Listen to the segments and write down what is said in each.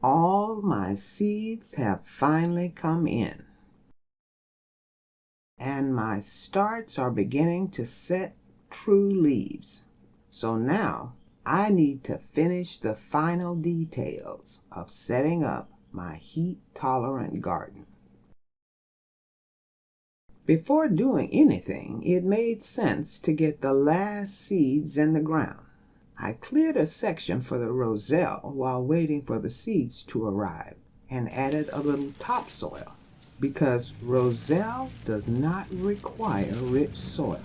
All my seeds have finally come in, and my starts are beginning to set true leaves. So now I need to finish the final details of setting up my heat-tolerant garden. Before doing anything, it made sense to get the last seeds in the ground. I cleared a section for the Roselle while waiting for the seeds to arrive and added a little topsoil because Roselle does not require rich soil.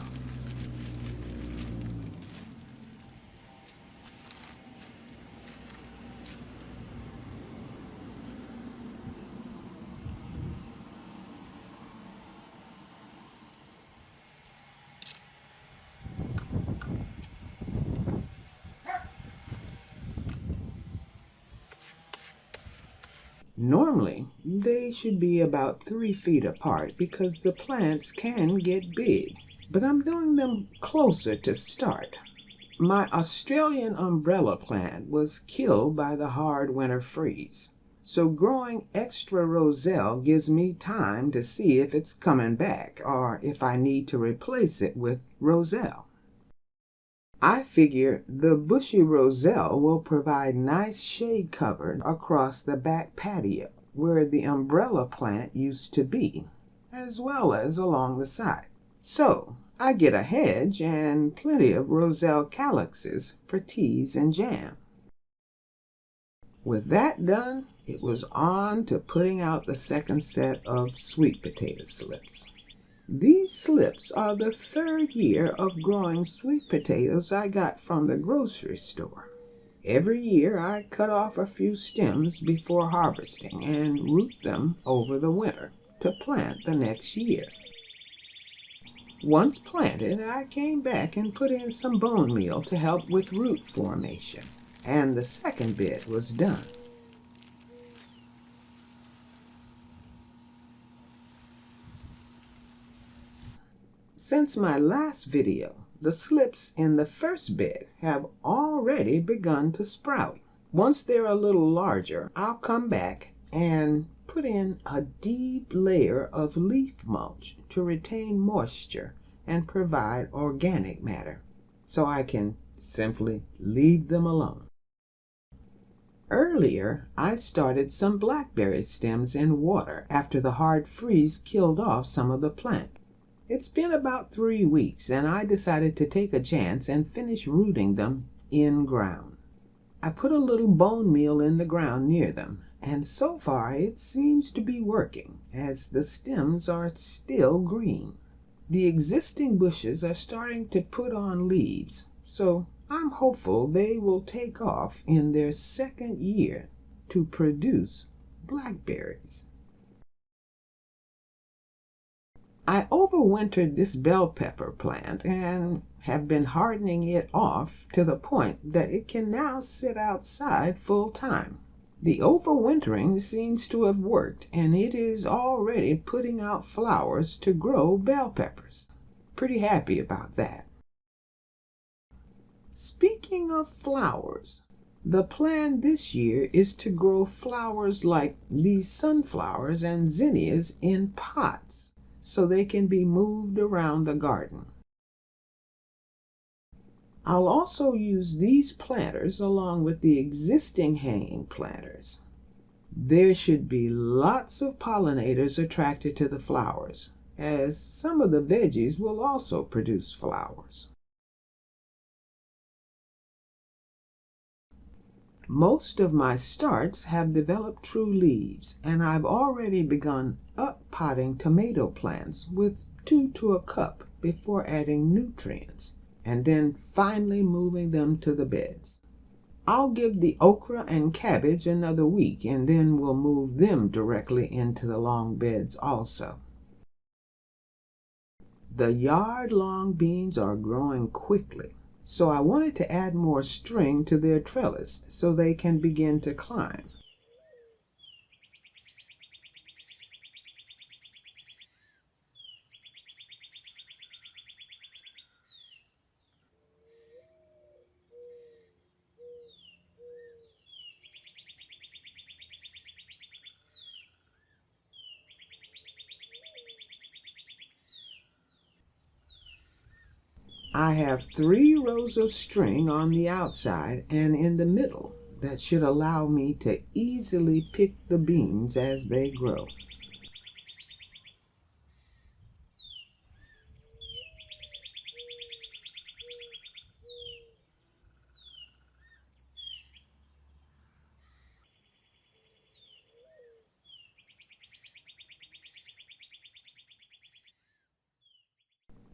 Normally, they should be about 3 feet apart because the plants can get big, but I'm doing them closer to start. My Australian umbrella plant was killed by the hard winter freeze, so growing extra Roselle gives me time to see if it's coming back or if I need to replace it with Roselle. I figure the bushy Roselle will provide nice shade cover across the back patio where the umbrella plant used to be, as well as along the side. So I get a hedge and plenty of Roselle calyxes for teas and jam. With that done, it was on to putting out the second set of sweet potato slips. These slips are the 3rd year of growing sweet potatoes I got from the grocery store. Every year I cut off a few stems before harvesting and root them over the winter to plant the next year. Once planted, I came back and put in some bone meal to help with root formation, and the second bed was done. Since my last video, the slips in the first bed have already begun to sprout. Once they're a little larger, I'll come back and put in a deep layer of leaf mulch to retain moisture and provide organic matter, so I can simply leave them alone. Earlier, I started some blackberry stems in water after the hard freeze killed off some of the plant. It's been about 3 weeks, and I decided to take a chance and finish rooting them in ground. I put a little bone meal in the ground near them, and so far it seems to be working, as the stems are still green. The existing bushes are starting to put on leaves, so I'm hopeful they will take off in their 2nd year to produce blackberries. I overwintered this bell pepper plant and have been hardening it off to the point that it can now sit outside full time. The overwintering seems to have worked, and it is already putting out flowers to grow bell peppers. Pretty happy about that. Speaking of flowers, the plan this year is to grow flowers like these sunflowers and zinnias in pots, so they can be moved around the garden. I'll also use these planters along with the existing hanging planters. There should be lots of pollinators attracted to the flowers, as some of the veggies will also produce flowers. Most of my starts have developed true leaves, and I've already begun up-potting tomato plants with 2 to a cup before adding nutrients, and then finally moving them to the beds. I'll give the okra and cabbage another week, and then we'll move them directly into the long beds also. The yard-long beans are growing quickly, so I wanted to add more string to their trellis so they can begin to climb. I have 3 rows of string on the outside and in the middle that should allow me to easily pick the beans as they grow.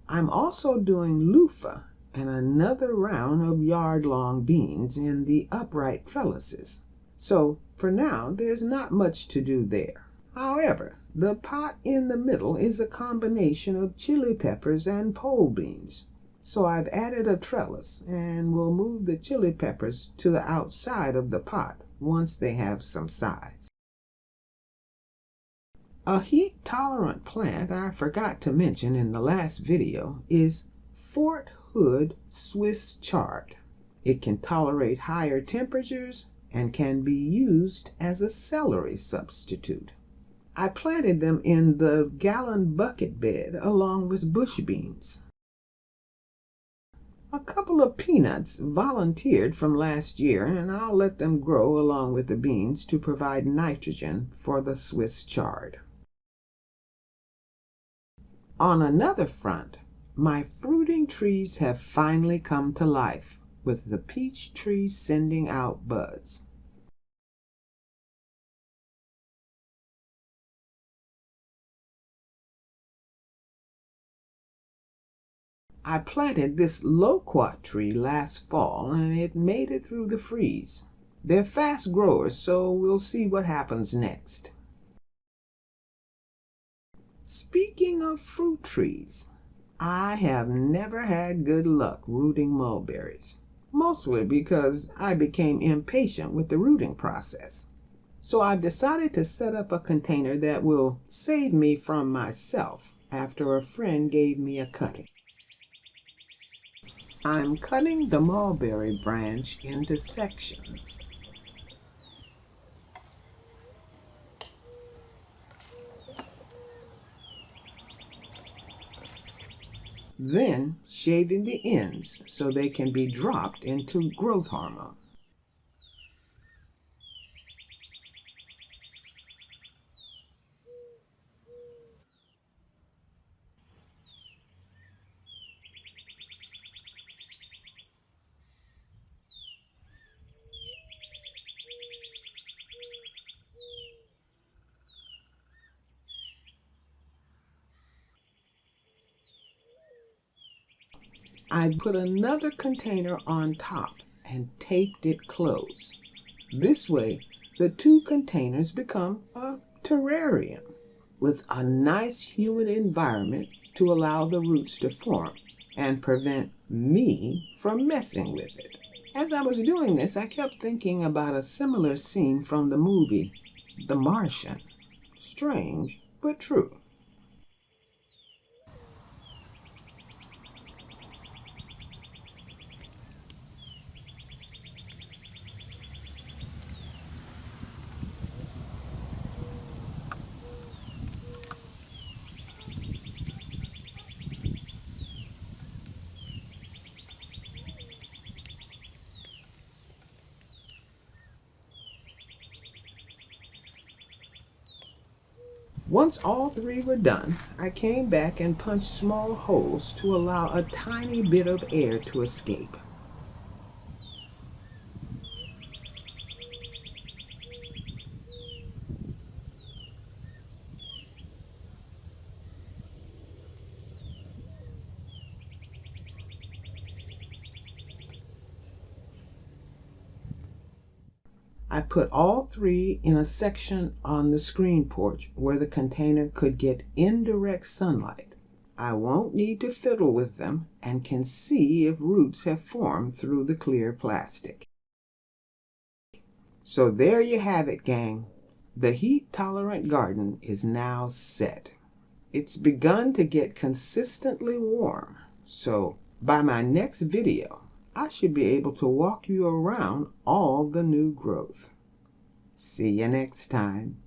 I'm also doing loofah and another round of yard-long beans in the upright trellises. So for now, there's not much to do there. However, the pot in the middle is a combination of chili peppers and pole beans. So I've added a trellis and will move the chili peppers to the outside of the pot once they have some size. A heat-tolerant plant I forgot to mention in the last video is Fort Hood Swiss chard. It can tolerate higher temperatures and can be used as a celery substitute. I planted them in the gallon bucket bed along with bush beans. A couple of peanuts volunteered from last year, and I'll let them grow along with the beans to provide nitrogen for the Swiss chard. On another front, my fruiting trees have finally come to life, with the peach tree sending out buds. I planted this loquat tree last fall and it made it through the freeze. They're fast growers, so we'll see what happens next. Speaking of fruit trees, I have never had good luck rooting mulberries, mostly because I became impatient with the rooting process. So I've decided to set up a container that will save me from myself after a friend gave me a cutting. I'm cutting the mulberry branch into sections. Then shaving the ends so they can be dropped into growth hormone. I put another container on top and taped it closed. This way, the 2 containers become a terrarium with a nice humid environment to allow the roots to form and prevent me from messing with it. As I was doing this, I kept thinking about a similar scene from the movie The Martian. Strange, but true. Once all 3 were done, I came back and punched small holes to allow a tiny bit of air to escape. I put all 3 in a section on the screen porch where the container could get indirect sunlight. I won't need to fiddle with them and can see if roots have formed through the clear plastic. So there you have it, gang. The heat-tolerant garden is now set. It's begun to get consistently warm, so by my next video, I should be able to walk you around all the new growth. See you next time.